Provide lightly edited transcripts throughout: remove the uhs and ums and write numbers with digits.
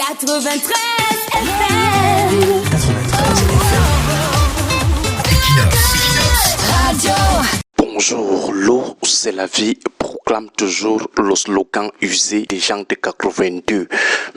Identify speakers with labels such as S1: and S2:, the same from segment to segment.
S1: 93 FM. Radio.
S2: Bonjour, l'eau c'est la vie, proclame toujours le slogan usé des gens de 82.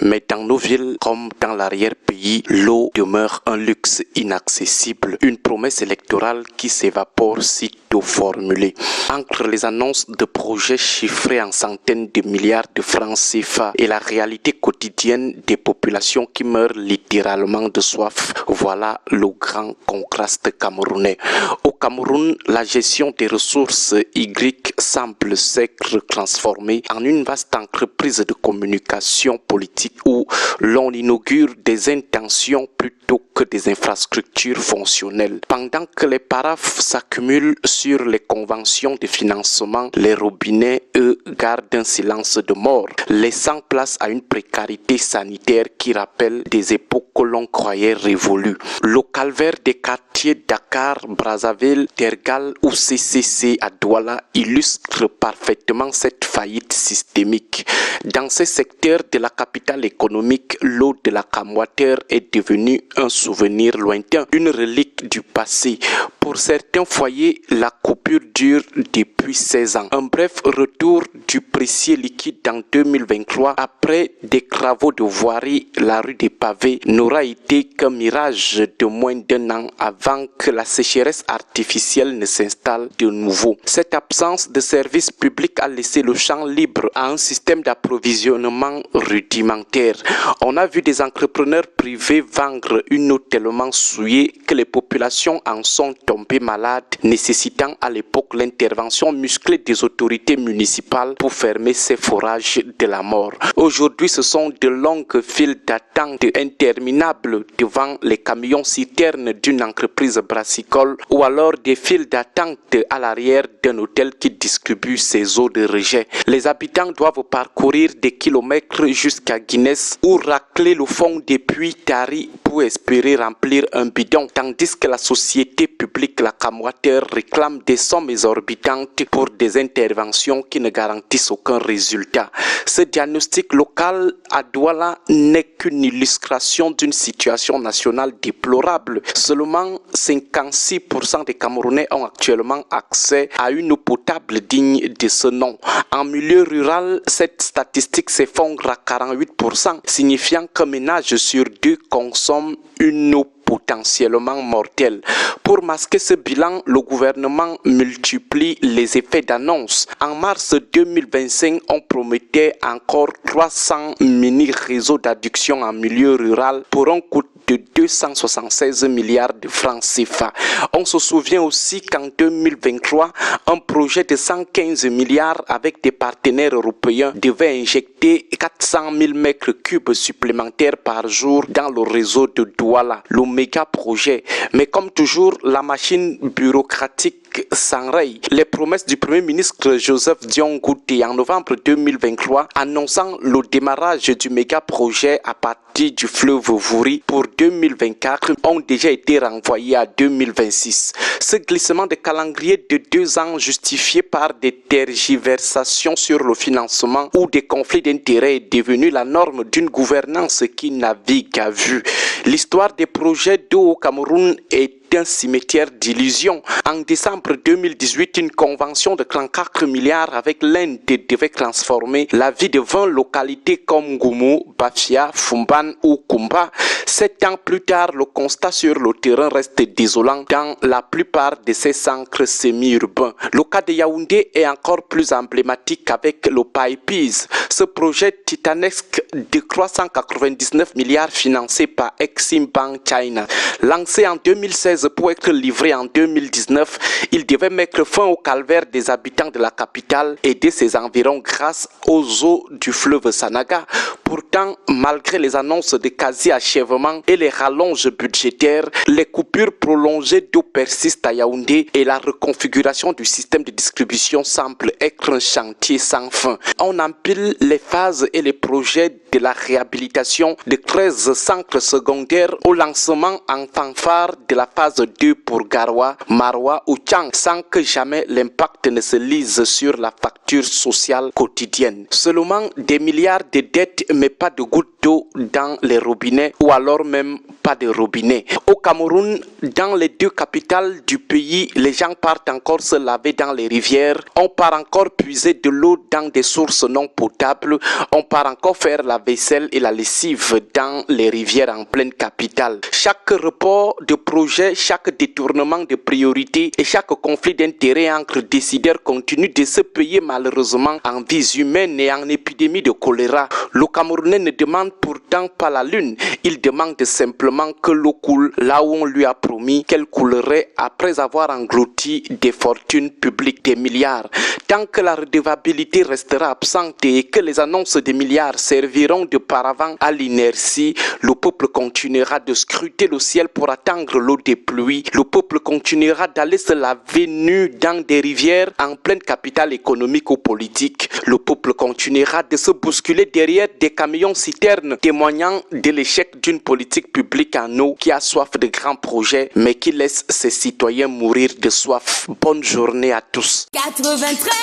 S2: Mais dans nos villes comme dans l'arrière-pays, l'eau demeure un luxe inaccessible, une promesse électorale qui s'évapore sitôt formulée. Entre les annonces de projets chiffrés en centaines de milliards de francs CFA et la réalité quotidienne des populations qui meurent littéralement de soif, voilà le grand contraste camerounais. Au Cameroun, la gestion des ressources hydriques semble s'être transformée en une vaste entreprise de communication politique où l'on inaugure des intentions plutôt que des infrastructures fonctionnelles. Pendant que les paraphes s'accumulent sur les conventions de financement, les robinets, eux, gardent un silence de mort, laissant place à une précarité sanitaire qui rappelle des époques que l'on croyait révolues. Le calvaire des quartiers Dakar, Brazzaville, Tergal ou CCC à Douala illustre parfaitement cette faillite systémique. Dans ces secteurs de la capitale économique, l'eau de la Camwater est devenue un souvenir lointain, une relique du passé. Pour certains foyers, la coupure dure depuis 16 ans. Un bref retour du précieux liquide en 2023 après des travaux de voirie, la rue des Pavés n'aura été qu'un mirage de moins d'un an avant que la sécheresse artificielle ne s'installe de nouveau. Cette absence de service public a laissé le champ libre à un système d'approvisionnement rudimentaire. On a vu des entrepreneurs privés vendre une eau tellement souillée que les populations en sont tombées malades, nécessitant à l'époque l'intervention musclée des autorités municipales pour fermer ces forages de la mort. Aujourd'hui, ce sont de longues files d'attente interminables devant les camions citernes d'une entreprise brassicole ou alors des files d'attente à l'arrière d'un hôtel qui distribue ses eaux de rejet. Les habitants doivent parcourir des kilomètres jusqu'à Guinness ou racler le fond des puits taris pour espérer remplir un bidon, tandis que la société publique, la Camwater, réclame des sommes exorbitantes pour des interventions qui ne garantissent aucun résultat. Ce diagnostic local à Douala n'est qu'une illustration d'une situation nationale déplorable. Seulement 56% des Camerounais ont actuellement accès à une eau potable digne de ce nom. En milieu rural, cette statistique s'effondre à 48%, signifiant qu'un ménage sur deux consomme une eau potentiellement mortelle. Pour masquer ce bilan, le gouvernement multiplie les effets d'annonce. En mars 2025, on promettait encore 300 mini-réseaux d'adduction en milieu rural pour un coût de 276 milliards de francs CFA. On se souvient aussi qu'en 2023, un projet de 115 milliards avec des partenaires européens devait injecter 400 000 mètres cubes supplémentaires par jour dans le réseau de Douala, le méga projet. Mais comme toujours, la machine bureaucratique s'enraye. Les promesses du Premier ministre Joseph Dion Ngouti en novembre 2023 annonçant le démarrage du méga projet à partir du fleuve Vouri pour 2024 ont déjà été renvoyées à 2026. Ce glissement de calendrier de 2 ans justifié par des tergiversations sur le financement ou des conflits d'intérêts est devenu la norme d'une gouvernance qui navigue à vue. L'histoire des projets d'eau au Cameroun est un cimetière d'illusions. En décembre 2018, une convention de 34 milliards avec l'Inde devait transformer la vie de 20 localités comme Goumou, Bafia, Fumban ou Kumba. 7 ans plus tard, le constat sur le terrain reste désolant dans la plupart de ces centres semi-urbains. Le cas de Yaoundé est encore plus emblématique avec le PAEPIS. Ce projet titanesque de 399 milliards financé par Exim Bank China. Lancé en 2016 pour être livré en 2019, il devait mettre fin au calvaire des habitants de la capitale et de ses environs grâce aux eaux du fleuve Sanaga. Pourtant, malgré les annonces de quasi-achèvement et les rallonges budgétaires, les coupures prolongées d'eau persistent à Yaoundé et la reconfiguration du système de distribution semble être un chantier sans fin. On empile les phases et les projets de la réhabilitation de 13 centres secondaires au lancement en fanfare de la phase phase 2 pour Garoua, Maroua ou Tchang, sans que jamais l'impact ne se lise sur la facture sociale quotidienne. Seulement des milliards de dettes, mais pas de gouttes d'eau dans les robinets, ou alors même pas de robinet. Au Cameroun, dans les deux capitales du pays, les gens partent encore se laver dans les rivières, on part encore puiser de l'eau dans des sources non potables, on part encore faire la vaisselle et la lessive dans les rivières en pleine capitale. Chaque report de projet, chaque détournement de priorité et chaque conflit d'intérêts entre décideurs continue de se payer malheureusement en vies humaines et en épidémie de choléra. Le Camerounais ne demande pourtant pas la lune, il demande simplement que l'eau coule là où on lui a promis qu'elle coulerait après avoir englouti des fortunes publiques, des milliards. Tant que la redevabilité restera absente et que les annonces des milliards serviront de paravent à l'inertie, le peuple continuera de scruter le ciel pour attendre l'eau des pluies. Le peuple continuera d'aller se laver nu dans des rivières en pleine capitale économique ou politique. Le peuple continuera de se bousculer derrière des camions citernes témoignant de l'échec d'une politique publique en eau qui a soif de grands projets mais qui laisse ses citoyens mourir de soif. Bonne journée à tous.
S1: 93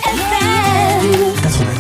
S1: FM.